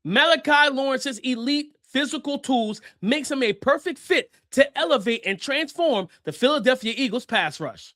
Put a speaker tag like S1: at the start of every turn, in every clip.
S1: Malachi Lawrence's elite physical tools makes him a perfect fit to elevate and transform the Philadelphia Eagles pass rush.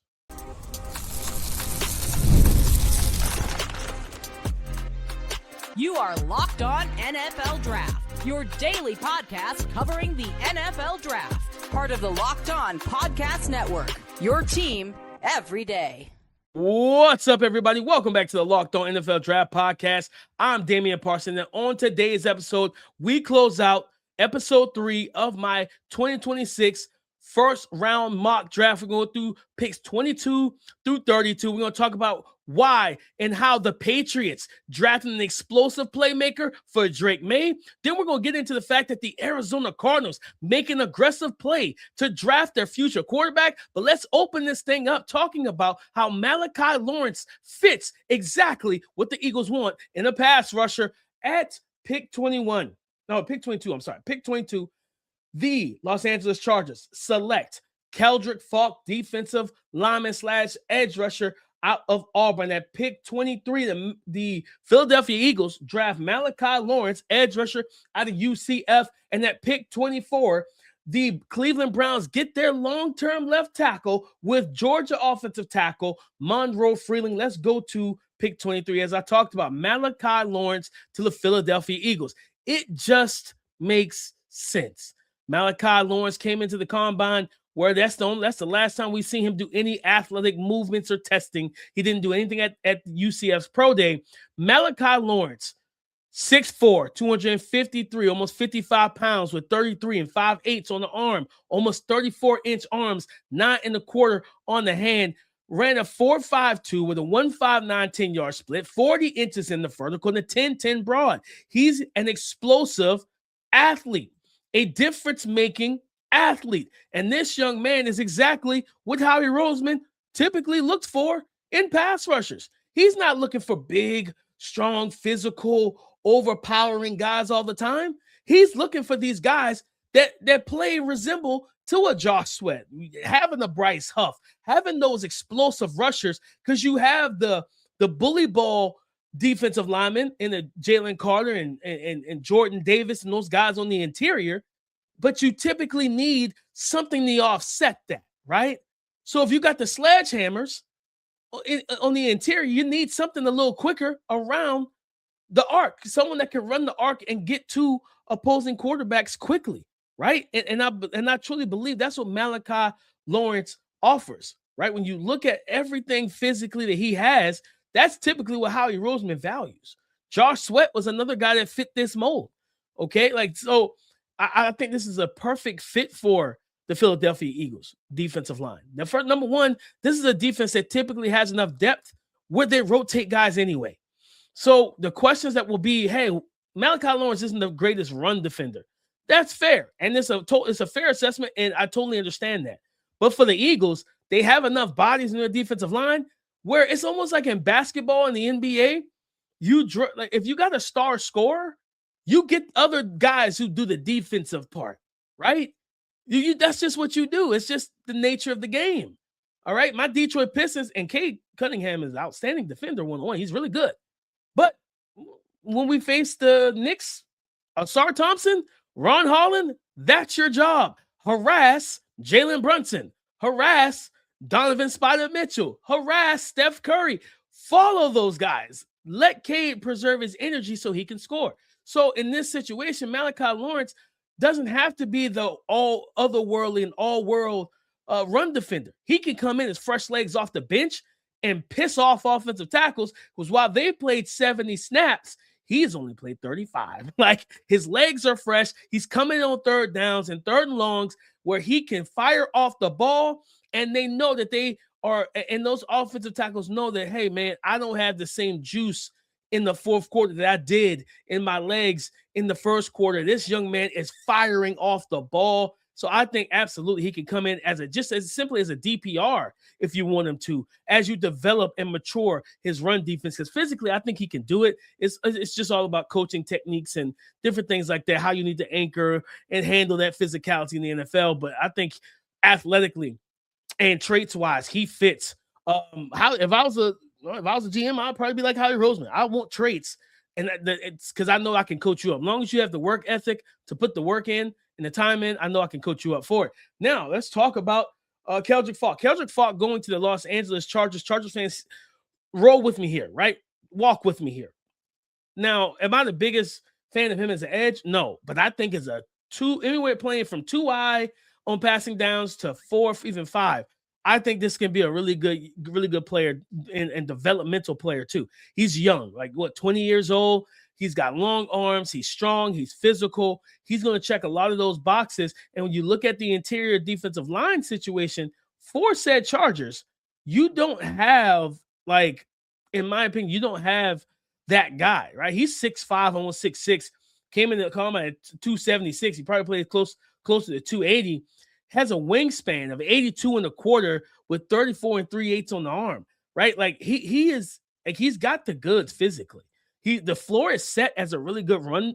S2: You are Locked On NFL Draft, your daily podcast covering the NFL Draft. Part of the Locked On Podcast Network, your team every day.
S1: What's up, everybody? Welcome back to the Locked On NFL Draft Podcast. I'm Damian Parson, and on today's episode, we close out episode 3 of my 2026 first round mock draft. We're going through picks 22 through 32. We're going to talk about why and how the Patriots drafted an explosive playmaker for Drake May. Then we're going to get into the fact that the Arizona Cardinals make an aggressive play to draft their future quarterback. But let's open this thing up talking about how Malachi Lawrence fits exactly what the Eagles want in a pass rusher at pick 21. No, pick 22. I'm sorry. Pick 22. The Los Angeles Chargers select Keldric Faulk, defensive lineman / edge rusher out of Auburn. At pick 23, the Philadelphia Eagles draft Malachi Lawrence, edge rusher out of UCF. And at pick 24, the Cleveland Browns get their long-term left tackle with Georgia offensive tackle Monroe Freeling. Let's go to pick 23. As I talked about, Malachi Lawrence to the Philadelphia Eagles. It just makes sense. Malachi Lawrence came into the combine where that's the last time we've seen him do any athletic movements or testing. He didn't do anything at UCF's pro day. Malachi Lawrence, 6'4", 253, almost 55 pounds with 33 and 5/8 on the arm, almost 34-inch arms, 9 1/4 on the hand. Ran a 4.52 with a 1.59 10-yard split, 40 inches in the vertical, and a 10-10 broad. He's an explosive athlete, a difference-making athlete. And this young man is exactly what Howie Roseman typically looks for in pass rushers. He's not looking for big, strong, physical, overpowering guys all the time. He's looking for these guys that play resemble to a Josh Sweat, having a Bryce Huff, having those explosive rushers, because you have the bully ball defensive linemen in the Jalen Carter and Jordan Davis and those guys on the interior, but you typically need something to offset that, right? So if you got the sledgehammers on the interior, you need something a little quicker around the arc, someone that can run the arc and get to opposing quarterbacks quickly, right? And I truly believe that's what Malachi Lawrence offers, right? When you look at everything physically that he has, that's typically what Howie Roseman values. Josh Sweat was another guy that fit this mold, okay? So I think this is a perfect fit for the Philadelphia Eagles defensive line. Now, for number one, this is a defense that typically has enough depth where they rotate guys anyway. So the questions that will be, hey, Malachi Lawrence isn't the greatest run defender. That's fair. And it's a fair assessment, and I totally understand that. But for the Eagles, they have enough bodies in their defensive line where it's almost like in basketball in the NBA, if you got a star scorer, you get other guys who do the defensive part, right? That's just what you do. It's just the nature of the game. All right. My Detroit Pistons, and Cade Cunningham is an outstanding defender one-on-one. He's really good. But when we face the Knicks, Asar Thompson, Ron Holland, that's your job. Harass Jalen Brunson. Harass Donovan Spider Mitchell. Harass Steph Curry. Follow those guys. Let Cade preserve his energy so he can score. So in this situation, Malachi Lawrence doesn't have to be the all otherworldly and all-world run defender. He can come in as fresh legs off the bench and piss off offensive tackles, because while they played 70 snaps, he's only played 35. Like, his legs are fresh. He's coming on third downs and third and longs where he can fire off the ball, and they know that they are, and those offensive tackles know that, hey, man, I don't have the same juice in the fourth quarter that I did in my legs in the first quarter. This young man is firing off the ball. So I think absolutely he can come in just as simply as a DPR if you want him to, as you develop and mature his run defense. Because physically, I think he can do it. It's just all about coaching techniques and different things like that, how you need to anchor and handle that physicality in the NFL. But I think athletically and traits-wise, he fits. If I was a GM, I'd probably be like Howie Roseman. I want traits And it's because I know I can coach you up. As long as you have the work ethic to put the work in and the time in, I know I can coach you up for it. Now, let's talk about Keldric Faulk. Keldric Faulk going to the Los Angeles Chargers. Chargers fans, roll with me here, right? Walk with me here. Now, am I the biggest fan of him as an edge? No, but I think as a anywhere playing from 2-eye on passing downs to 4, even 5. I think this can be a really good player and developmental player too. He's young, like 20 years old. He's got long arms. He's strong. He's physical. He's going to check a lot of those boxes. And when you look at the interior defensive line situation for said Chargers, you don't have, like, in my opinion, you don't have that guy, right? He's 6'5", almost 6'6", came in the combine at 276. He probably played closer to 280. Has a wingspan of 82 and a quarter with 34 3/8 on the arm, right? Like he is, like, he's got the goods physically. The floor is set as a really good run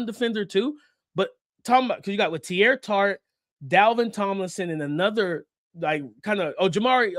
S1: defender too. But talking about, because you got with Tierre Tart, Dalvin Tomlinson, and another like kind of Jamari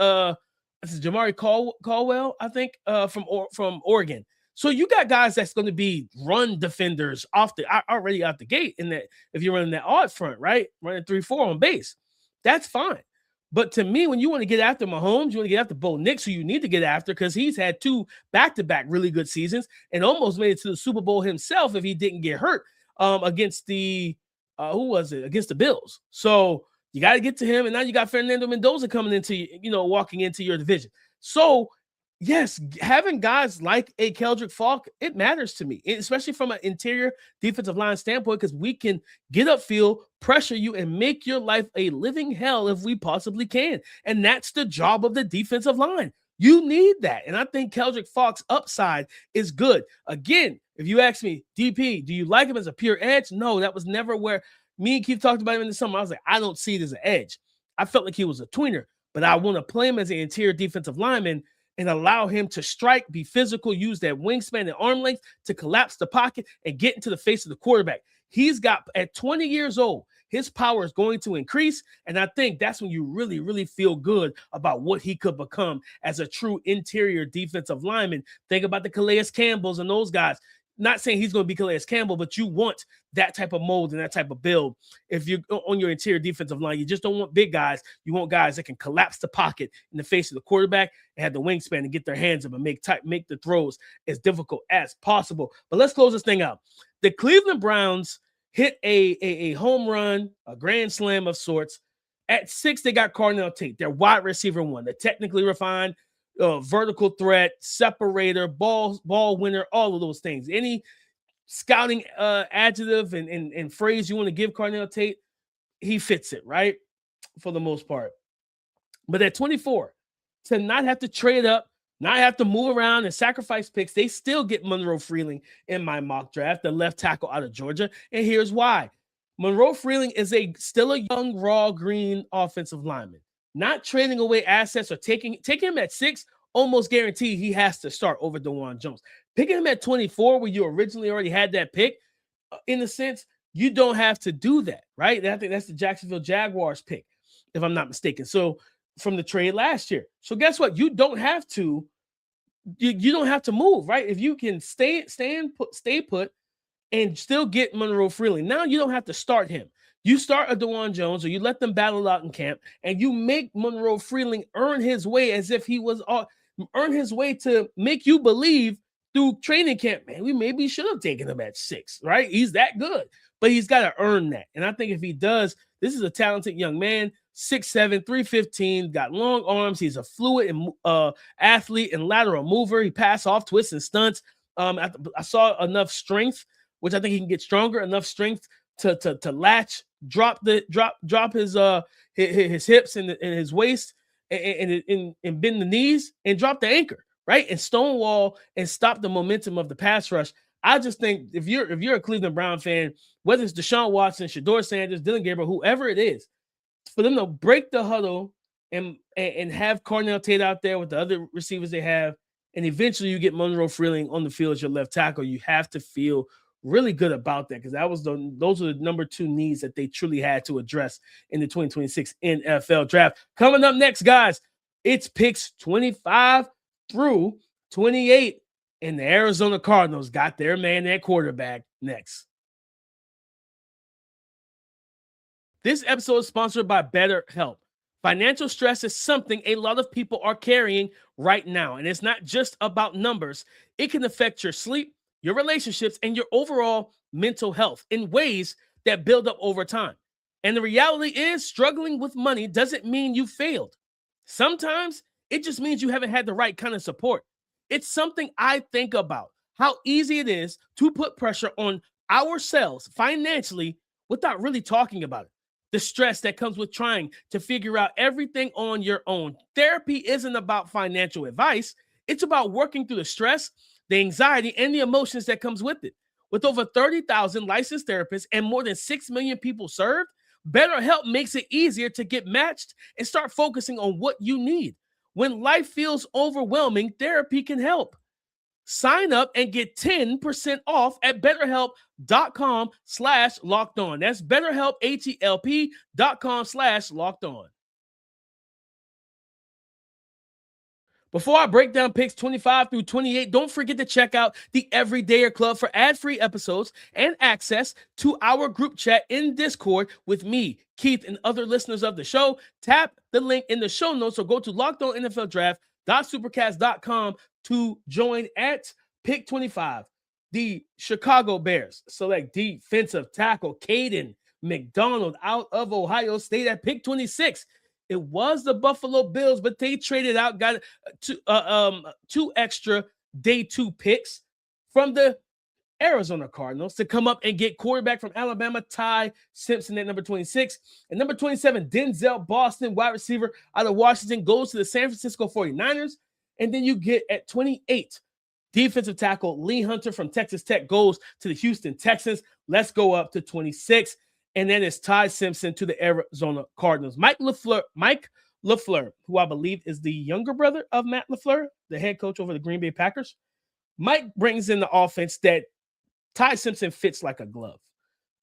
S1: Caldwell, I think, from Oregon. So you got guys that's going to be run defenders already out the gate. In that, if you're running that odd front, right, running 3-4 on base, that's fine. But to me, when you want to get after Mahomes, you want to get after Bo Nix, who you need to get after because he's had 2 back-to-back really good seasons and almost made it to the Super Bowl himself if he didn't get hurt against the against the Bills. So you got to get to him, and now you got Fernando Mendoza coming into, walking into your division. So yes, having guys like a Keldric Faulk, it matters to me, especially from an interior defensive line standpoint, because we can get upfield, pressure you, and make your life a living hell if we possibly can. And that's the job of the defensive line. You need that. And I think Keldric Faulk's upside is good. Again, if you ask me, DP, do you like him as a pure edge? No, that was never where me and Keith talked about him in the summer. I was like, I don't see it as an edge. I felt like he was a tweener, but I want to play him as an interior defensive lineman and allow him to strike, be physical, use that wingspan and arm length to collapse the pocket and get into the face of the quarterback. He's got, at 20 years old, his power is going to increase, and I think that's when you really, really feel good about what he could become as a true interior defensive lineman. Think about the Calais Campbells and those guys. Not saying he's going to be Calais Campbell, but you want that type of mold and that type of build. If you're on your interior defensive line, you just don't want big guys. You want guys that can collapse the pocket in the face of the quarterback and have the wingspan and get their hands up and make the throws as difficult as possible. But let's close this thing out. The Cleveland Browns hit a home run, a grand slam of sorts. At 6, they got Cardinal Tate, their wide receiver 1, the technically refined, vertical threat, separator, ball winner, all of those things. Any scouting adjective and phrase you want to give Cardinal Tate, he fits it, right? For the most part. But at 24, to not have to trade up, not have to move around and sacrifice picks, they still get Monroe Freeling in my mock draft, the left tackle out of Georgia. And here's why. Monroe Freeling is still a young, raw, green offensive lineman. Not trading away assets or taking him at 6, almost guaranteed he has to start over DeJuan Jones. Picking him at 24, where you originally already had that pick, in a sense, you don't have to do that, right? I think that's the Jacksonville Jaguars pick, if I'm not mistaken. So from the trade last year. So guess what? You don't have to. You don't have to move, right? If you can stay put, and still get Monroe Freeling. Now you don't have to start him. You start a DeJuan Jones, or you let them battle out in camp, and you make Monroe Freeling earn his way as if he was earn his way to make you believe through training camp, man, we maybe should have taken him at 6, right? He's that good, but he's got to earn that. And I think if he does, this is a talented young man, 6'7", 315, got long arms. He's a fluid and athlete and lateral mover. He pass off twists and stunts. I saw enough strength, which I think he can get stronger, enough strength to latch, drop his hips and his waist and bend the knees and drop the anchor, right? And stonewall and stop the momentum of the pass rush. I just think if you're a Cleveland Brown fan, whether it's Deshaun Watson, Shedeur Sanders, Dylan Gabriel, whoever it is, for them to break the huddle and have Cardinal Tate out there with the other receivers they have, and eventually you get Monroe Freeling on the field as your left tackle, you have to feel really good about that, because those are the number 2 needs that they truly had to address in the 2026 NFL draft. Coming up next, guys, it's picks 25 through 28. And the Arizona Cardinals got their man at quarterback next. This episode is sponsored by BetterHelp. Financial stress is something a lot of people are carrying right now, and it's not just about numbers. It can affect your sleep, your relationships, and your overall mental health in ways that build up over time. And the reality is, struggling with money doesn't mean you failed. Sometimes it just means you haven't had the right kind of support. It's something I think about, how easy it is to put pressure on ourselves financially without really talking about it. The stress that comes with trying to figure out everything on your own. Therapy isn't about financial advice. It's about working through the stress, the anxiety, and the emotions that comes with it. With over 30,000 licensed therapists and more than 6 million people served, BetterHelp makes it easier to get matched and start focusing on what you need. When life feels overwhelming, therapy can help. Sign up and get 10% off at BetterHelp.com/lockedon. That's BetterHelp, HELP.com/lockedon. Before I break down picks 25 through 28, don't forget to check out the Everydayer Club for ad-free episodes and access to our group chat in Discord with me, Keith, and other listeners of the show. Tap the link in the show notes or go to lockedonnfldraft.supercast.com to join at pick 25. The Chicago Bears select defensive tackle Caden McDonald out of Ohio State at pick 26. It was the Buffalo Bills, but they traded out, got two extra day 2 picks from the Arizona Cardinals to come up and get quarterback from Alabama, Ty Simpson at number 26. And number 27, Denzel Boston, wide receiver out of Washington, goes to the San Francisco 49ers. And then you get at 28, defensive tackle Lee Hunter from Texas Tech goes to the Houston Texans. Let's go up to 26. And then it's Ty Simpson to the Arizona Cardinals. Mike LaFleur, who I believe is the younger brother of Matt LaFleur, the head coach over the Green Bay Packers. Mike brings in the offense that Ty Simpson fits like a glove.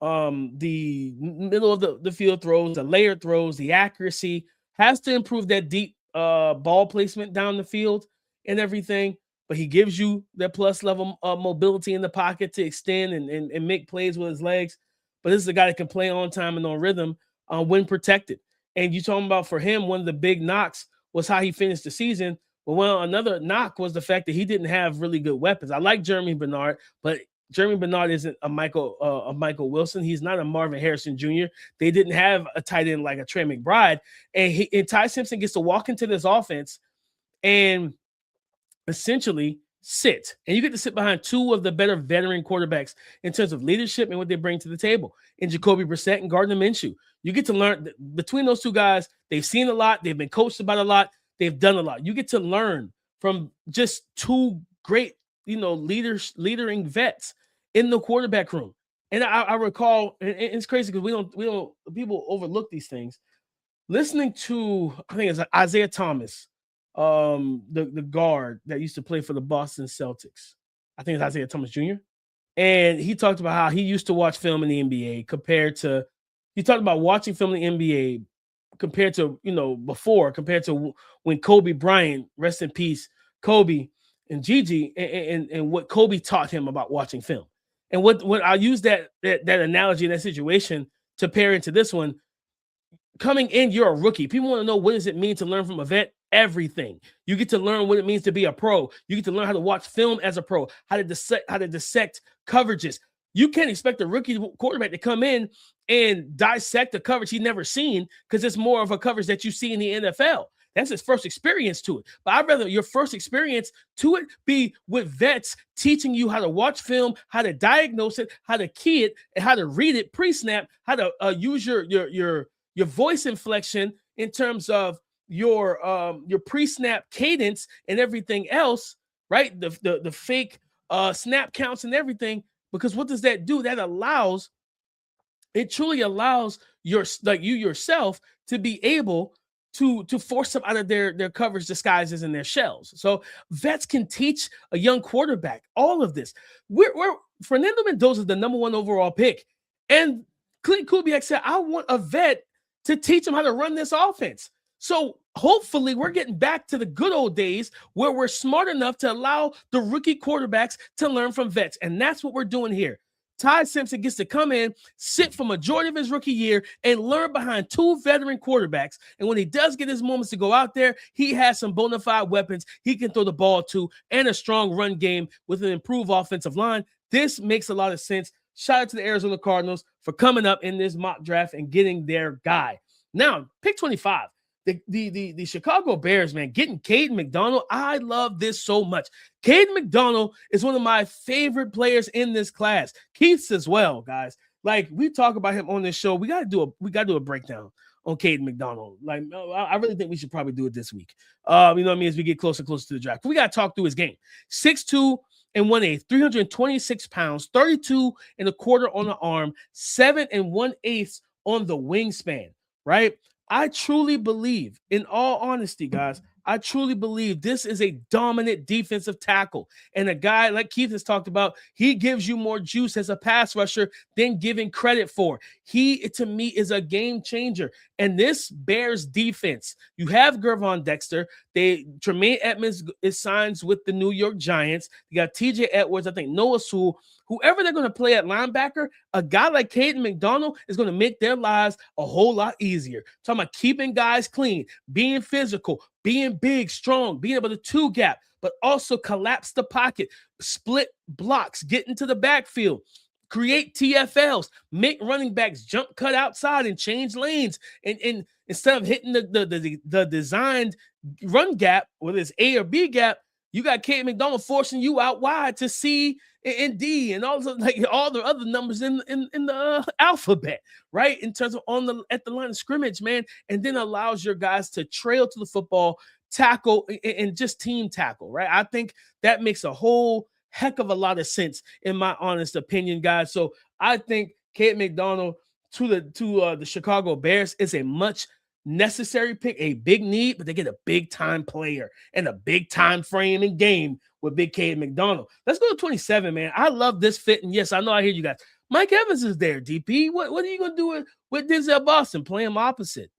S1: The middle of the field throws, the layered throws, the accuracy, has to improve that deep ball placement down the field and everything. But he gives you that plus level mobility in the pocket to extend and make plays with his legs. But this is a guy that can play on time and on rhythm when protected. And you talking about for him, one of the big knocks was how he finished the season. Well, another knock was the fact that he didn't have really good weapons. I like Jeremy Bernard, but Jeremy Bernard isn't a Michael Wilson. He's not a Marvin Harrison Jr. They didn't have a tight end like a Trey McBride. And Ty Simpson gets to walk into this offense and essentially sit. And you get to sit behind two of the better veteran quarterbacks in terms of leadership and what they bring to the table in Jacoby Brissett and Gardner Minshew. You get to learn between those two guys. They've seen a lot. They've been coached about a lot. They've done a lot. You get to learn from just two great, leadering vets in the quarterback room. And I recall, and it's crazy because we don't people overlook these things. Listening to, I think it's Isaiah Thomas, the guard that used to play for the Boston Celtics. I think it's Isaiah Thomas Jr. And he talked about how he used to watch film in the NBA he talked about watching film in the NBA compared to, compared to when Kobe Bryant, rest in peace, Kobe and Gigi, and what Kobe taught him about watching film. And what I'll use that analogy in that situation to pair into this one. Coming in, you're a rookie. People want to know, what does it mean to learn from a vet? Everything. You get to learn what it means to be a pro. You get to learn how to watch film as a pro, how to dissect coverages. You can't expect a rookie quarterback to come in and dissect a coverage he's never seen, because it's more of a coverage that you see in the NFL. That's his first experience to it. But I'd rather your first experience to it be with vets teaching you how to watch film, how to diagnose it, how to key it, and how to read it pre-snap, how to use your voice inflection in terms of your pre-snap cadence and everything else, right? The fake snap counts and everything. Because what does that do? It truly allows you yourself to be able to force them out of their coverage disguises and their shells. So vets can teach a young quarterback all of this. Fernando Mendoza is the number 1 overall pick. And Clint Kubiak said, I want a vet to teach him how to run this offense. So hopefully we're getting back to the good old days where we're smart enough to allow the rookie quarterbacks to learn from vets. And that's what we're doing here. Ty Simpson gets to come in, sit for majority of his rookie year, and learn behind two veteran quarterbacks. And when he does get his moments to go out there, he has some bona fide weapons he can throw the ball to and a strong run game with an improved offensive line. This makes a lot of sense. Shout out to the Arizona Cardinals for coming up in this mock draft and getting their guy. Now, pick 25. The Chicago Bears, man, getting Caden McDonald. I love this so much. Caden McDonald is one of my favorite players in this class. Keith's as well, guys. Like, we talk about him on this show. We gotta do a breakdown on Caden McDonald. Like, I really think we should probably do it this week. You know what I mean? As we get closer and closer to the draft. We gotta talk through his game. 6'2" and 1/8, 326 pounds, 32 1/4 on the arm, 7 1/8 on the wingspan, right? I truly believe, in all honesty, guys, I truly believe this is a dominant defensive tackle. And a guy like Keith has talked about, he gives you more juice as a pass rusher than giving credit for. He, to me, is a game changer. And this Bears defense, you have Gervon Dexter. Tremaine Edmonds is signs with the New York Giants. You got TJ Edwards, I think Noah Sewell. Whoever they're going to play at linebacker, a guy like Caden McDonald is going to make their lives a whole lot easier. Talking about keeping guys clean, being physical, being big, strong, being able to two gap, but also collapse the pocket, split blocks, get into the backfield, create TFLs, make running backs jump cut outside and change lanes. And instead of hitting the designed run gap, whether it's A or B gap, you got Caden McDonald forcing you out wide to C and D and all the other numbers in the alphabet, right? In terms of at the line of scrimmage, man, and then allows your guys to trail to the football, tackle, and just team tackle, right? I think that makes a whole heck of a lot of sense in my honest opinion, guys. So I think Caden McDonald to the Chicago Bears is a much necessary pick, a big need, but they get a big time player and a big time frame and game with big Caden McDonald. Let's go to 27, man. I love this fit. And yes, I know I hear you guys. Mike Evans is there, DP. What are you going to do with Denzel Boston? Play him opposite.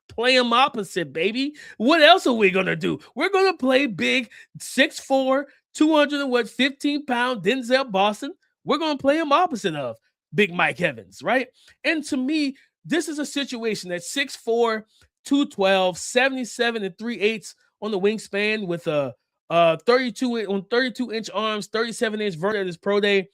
S1: Play him opposite, baby. What else are we going to do? We're going to play big 6'4", 215-pound Denzel Boston. We're going to play him opposite of big Mike Evans, right? And to me, this is a situation that 6'4", 212, 77 3/8 on the wingspan with a 32-inch arms, 37-inch vert at his pro day.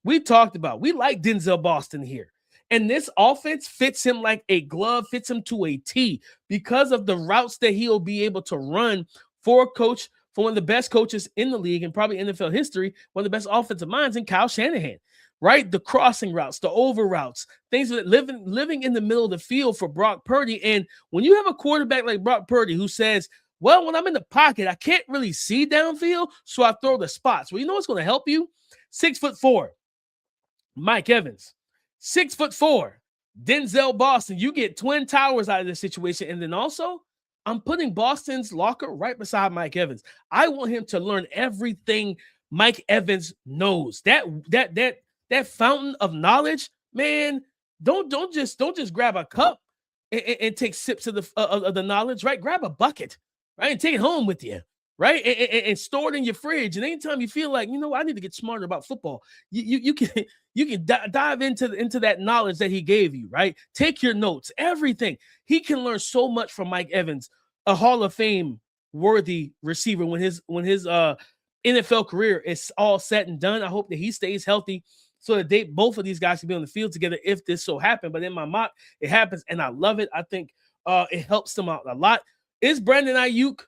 S1: We talked about, we like Denzel Boston here. And this offense fits him like a glove, fits him to a T because of the routes that he'll be able to run for a coach, for one of the best coaches in the league and probably NFL history, one of the best offensive minds in Kyle Shanahan. Right? The crossing routes, the over routes, things that living in the middle of the field for Brock Purdy. And when you have a quarterback like Brock Purdy who says, well, when I'm in the pocket, I can't really see downfield, so I throw the spots. Well, you know what's going to help you? 6'4", Mike Evans. 6'4", Denzel Boston. You get twin towers out of this situation. And then also, I'm putting Boston's locker right beside Mike Evans. I want him to learn everything Mike Evans knows. That fountain of knowledge, man, don't just grab a cup and take sips of the knowledge, right? Grab a bucket, right? And take it home with you, right? And store it in your fridge. And anytime you feel like, I need to get smarter about football, you can dive into that knowledge that he gave you, right? Take your notes, everything. He can learn so much from Mike Evans, a Hall of Fame worthy receiver when his NFL career is all said and done. I hope that he stays healthy, so that both of these guys can be on the field together if this so happened. But in my mock, it happens, and I love it. I think it helps them out a lot. Is Brandon Ayuk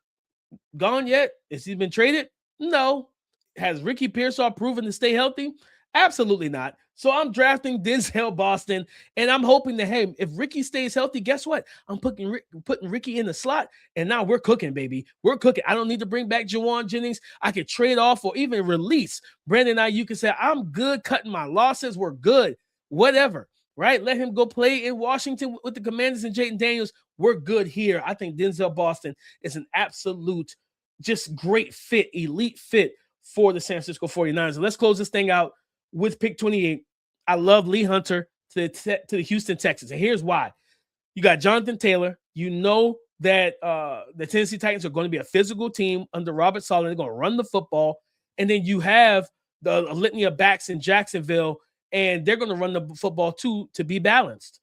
S1: gone yet? Has he been traded? No. Has Ricky Pearsall proven to stay healthy? Absolutely not. So I'm drafting Denzel Boston, and I'm hoping that, hey, if Ricky stays healthy, guess what? I'm putting Ricky in the slot, and now we're cooking, baby. We're cooking. I don't need to bring back Jawan Jennings. I could trade off or even release Brandon Ayuk and say, I'm good cutting my losses. We're good. Whatever, right? Let him go play in Washington with the Commanders and Jayden Daniels. We're good here. I think Denzel Boston is an absolute just great fit, elite fit for the San Francisco 49ers. And let's close this thing out with pick 28. I love Lee Hunter to the Houston Texans. And here's why. You got Jonathan Taylor, You know that the Tennessee Titans are going to be a physical team under Robert Saleh. They're going to run the football. And then you have the litany of backs in Jacksonville, and they're going to run the football too to be balanced.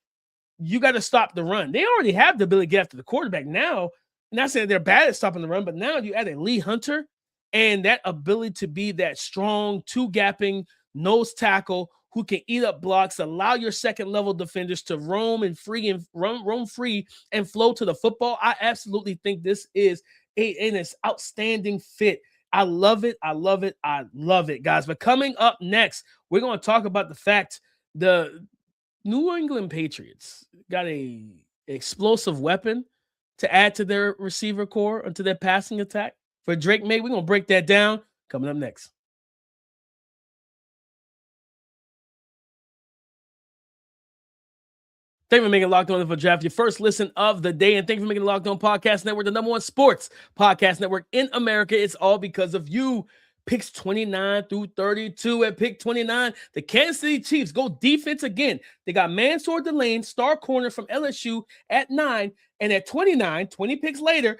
S1: You got to stop the run. They already have the ability to get after the quarterback now. I'm not saying they're bad at stopping the run, but now you add a Lee Hunter and that ability to be that strong two-gapping nose tackle who can eat up blocks, allow your second-level defenders to roam free and flow to the football. I absolutely think this is an outstanding fit. I love it. I love it. I love it, guys. But coming up next, we're going to talk about the fact the New England Patriots got an explosive weapon to add to their receiver core and to their passing attack for Drake May. We're going to break that down coming up next. Thank you for making Locked On NFL Draft your first listen of the day. And thank you for making the Locked On Podcast Network the #1 sports podcast network in America. It's all because of you. Picks 29 through 32 at pick 29. The Kansas City Chiefs go defense again. They got Mansour Delane, star corner from LSU at 9. And at 29, 20 picks later,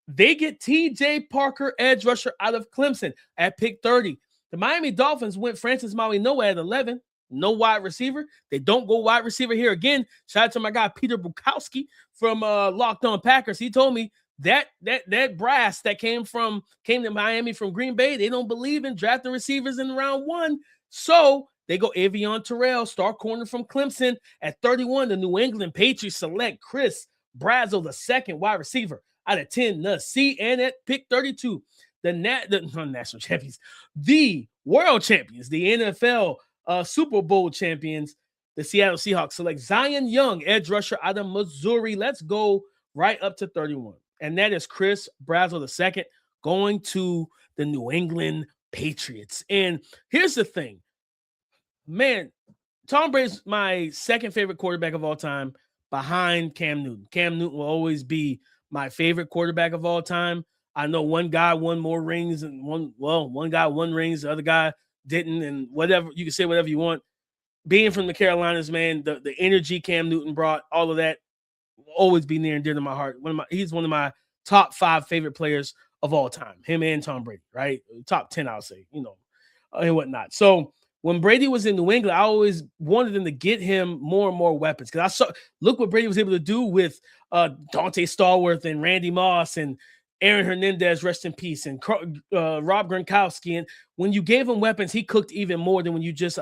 S1: they get TJ Parker, edge rusher out of Clemson at pick 30. The Miami Dolphins went Francis Maui-Noah at 11. No wide receiver. They don't go wide receiver here again. Shout out to my guy Peter Bukowski from Locked On Packers. He told me that brass that came to Miami from Green Bay, they don't believe in drafting receivers in round 1. So they go Avion Terrell, star corner from Clemson at 31. The New England Patriots select Chris Brazell II, wide receiver out of Tennessee. And at pick 32, the national champions, the world champions, the NFL Super Bowl champions, the Seattle Seahawks select Zion Young, edge rusher out of Missouri. Let's go right up to 31. And that is Chris Brazell II going to the New England Patriots. And here's the thing, man, Tom Brady's my second favorite quarterback of all time behind Cam Newton. Cam Newton will always be my favorite quarterback of all time. I know one guy won more rings and one guy won rings, the other guy didn't, and whatever, you can say whatever you want. Being from the Carolinas, man, the energy Cam Newton brought, all of that will always be near and dear to my heart. He's one of my top 5 favorite players of all time, him and Tom Brady, right? Top 10, I'll say, and whatnot. So when Brady was in New England, I always wanted them to get him more and more weapons, because look what Brady was able to do with Dante Stallworth and Randy Moss and Aaron Hernandez, rest in peace, and Rob Gronkowski. And when you gave him weapons, he cooked even more than when you just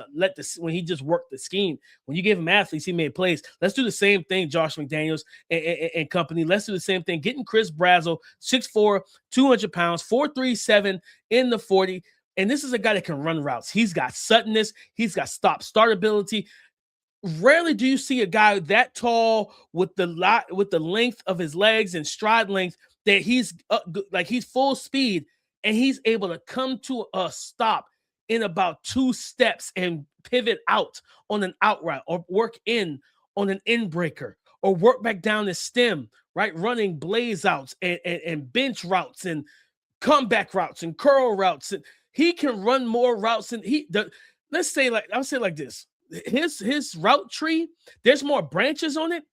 S1: when he just worked the scheme. When you gave him athletes, he made plays. Let's do the same thing, Josh McDaniels and company. Let's do the same thing. Getting Chris Brazell, 6'4", 200 pounds, 4.37 in the 40. And this is a guy that can run routes. He's got suddenness. He's got start ability. Rarely do you see a guy that tall with the length of his legs and stride length that he's full speed and he's able to come to a stop in about 2 steps and pivot out on an out route or work in on an in breaker or work back down the stem, right? Running blaze outs and bench routes and comeback routes and curl routes. And he can run more routes than I'll say like this. His route tree, there's more branches on it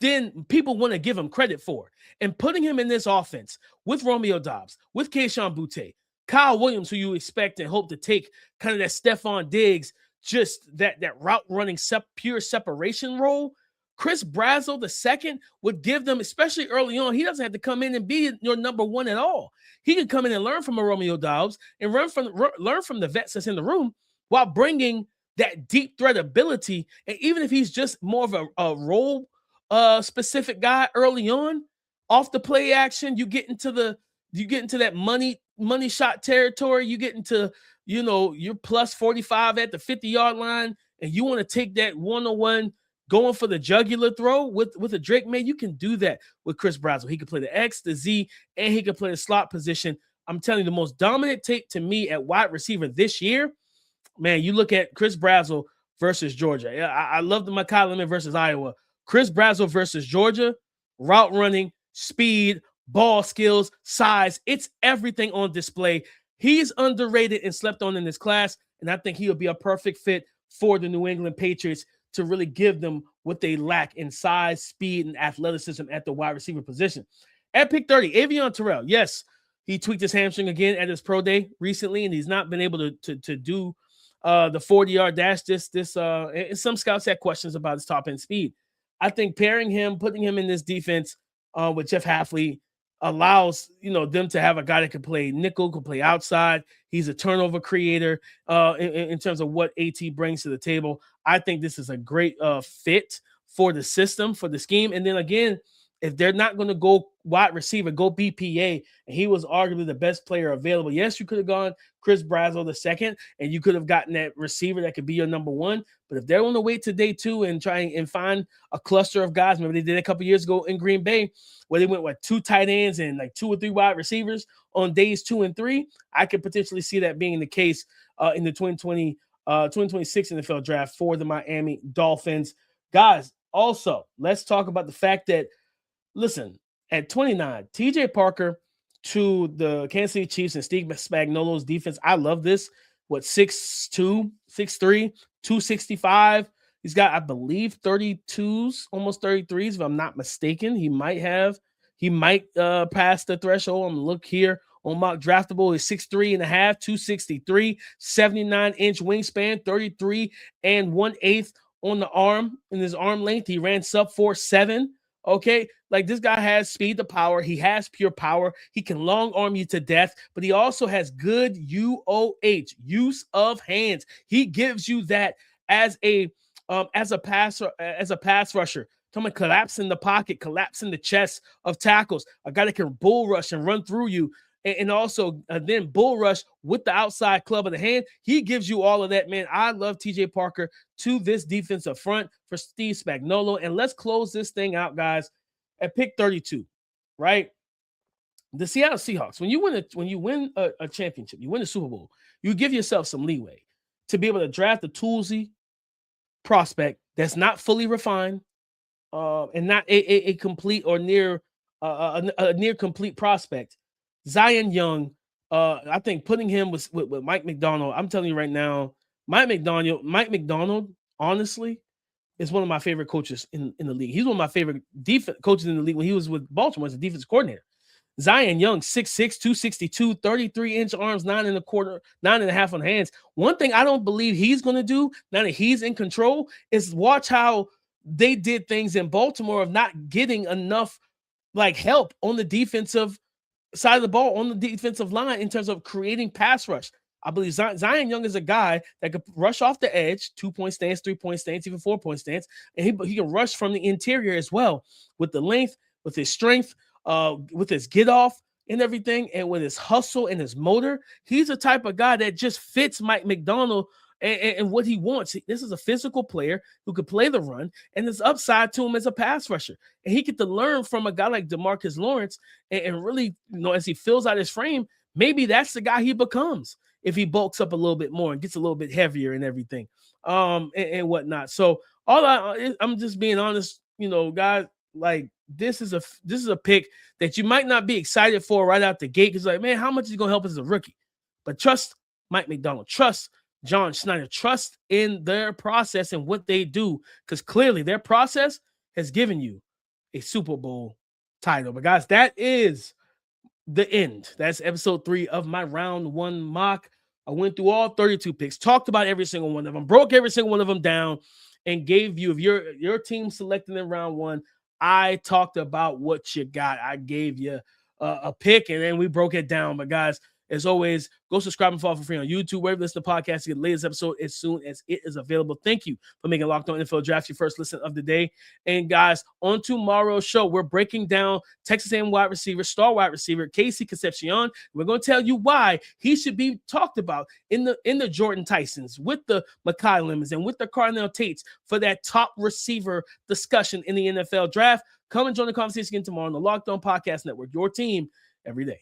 S1: than people want to give him credit for. And putting him in this offense with Romeo Doubs, with Kayshon Boutte, Kyle Williams, who you expect and hope to take kind of that Stephon Diggs, just that route running pure separation role, Chris Brazell II would give them, especially early on, he doesn't have to come in and be your number 1 at all. He can come in and learn from a Romeo Doubs and learn from the vets that's in the room while bringing that deep threat ability. And even if he's just more of a role specific guy early on, off the play action, you get into that money shot territory. You get into, you're plus 45 at the 50-yard line, and you want to take that one-on-one going for the jugular throw with a Drake May. You can do that with Chris Brazell. He can play the X, the Z, and he can play the slot position. I'm telling you, the most dominant take to me at wide receiver this year, man, you look at Chris Brazell versus Georgia. I love the Malachi Lawrence versus Iowa. Chris Brazell versus Georgia, route running, speed, ball skills, size. It's everything on display. He's underrated and slept on in this class, and I think he'll be a perfect fit for the New England Patriots to really give them what they lack in size, speed, and athleticism at the wide receiver position. At pick 30, Avion Terrell. Yes, he tweaked his hamstring again at his pro day recently, and he's not been able to do the 40-yard dash. And some scouts had questions about his top end speed. I think putting him in this defense with Jeff Hafley allows them to have a guy that can play nickel, can play outside. He's a turnover creator in terms of what AT brings to the table. I think this is a great fit for the system, for the scheme. And then again, if they're not going to go wide receiver, go BPA, and he was arguably the best player available. Yes, you could have gone Chris Brazell II, and you could have gotten that receiver that could be your number one. But if they're on the wait to day 2 and try and find a cluster of guys, maybe they did a couple years ago in Green Bay, where they went with 2 tight ends and like 2 or 3 wide receivers on days 2 and 3, I could potentially see that being the case in the 2026 NFL draft for the Miami Dolphins. Guys, also, let's talk about the fact that, listen, at 29, TJ Parker to the Kansas City Chiefs and Steve Spagnuolo's defense. I love this. 6'2", 6'3", 265. He's got, I believe, 32s, almost 33s, if I'm not mistaken. He might pass the threshold. I'm going to look here on Mock Draftable. He's 6'3 and a half, 263, 79-inch wingspan, 33 and 1/8 on the arm, in his arm length. He ran sub 4.7. Okay, like this guy has speed to power. He has pure power. He can long arm you to death, but he also has good UOH, use of hands. He gives you that as a pass rusher. Coming, collapse in the pocket, collapse in the chest of tackles. A guy that can bull rush and run through you, and also then bull rush with the outside club of the hand. He gives you all of that, man. I love TJ Parker to this defensive front for Steve Spagnuolo. And let's close this thing out, guys, at pick 32, right? The Seattle Seahawks, when you win a championship, you win a Super Bowl, you give yourself some leeway to be able to draft a toolsy prospect that's not fully refined and not a complete or near a near complete prospect. Zion Young, I think putting him with Mike McDonald, I'm telling you right now, Mike McDonald, honestly, is one of my favorite coaches in the league. He's one of my favorite defense coaches in the league when he was with Baltimore as a defense coordinator. Zion Young, 6'6", 262, 33-inch arms, 9.25 on hands. One thing I don't believe he's going to do now that he's in control is watch how they did things in Baltimore of not getting enough help on the defensive side of the ball, on the defensive line in terms of creating pass rush. I believe Zion Young is a guy that could rush off the edge, 2-point stance, 3-point stance, even 4-point stance, and he can rush from the interior as well with the length, with his strength, with his get off and everything, and with his hustle and his motor. He's the type of guy that just fits Mike McDonald and what he wants. This is a physical player who could play the run, and there's upside to him as a pass rusher. And he get to learn from a guy like Demarcus Lawrence and really, as he fills out his frame, maybe that's the guy he becomes if he bulks up a little bit more and gets a little bit heavier and everything and whatnot. So I'm just being honest, guys, this is a pick that you might not be excited for right out the gate because, man, how much is he going to help us as a rookie? But trust Mike McDonald, trust John Schneider, trust in their process and what they do, because clearly their process has given you a Super Bowl title. But guys, that is the end. That's episode 3 of my round 1 mock. I went through all 32 picks, talked about every single one of them, broke every single one of them down, and gave you, if your team selected in round 1, I talked about what you got. I gave you a pick, and then we broke it down. But guys, as always, go subscribe and follow for free on YouTube, wherever you listen to the podcast to get the latest episode as soon as it is available. Thank you for making Locked On NFL Draft your first listen of the day. And guys, on tomorrow's show, we're breaking down Texas A&M star wide receiver, Casey Concepcion. We're going to tell you why he should be talked about in the Jordan Tysons, with the Malachi Lawrence, and with the Cardinal Tates for that top receiver discussion in the NFL Draft. Come and join the conversation again tomorrow on the Locked On Podcast Network, your team every day.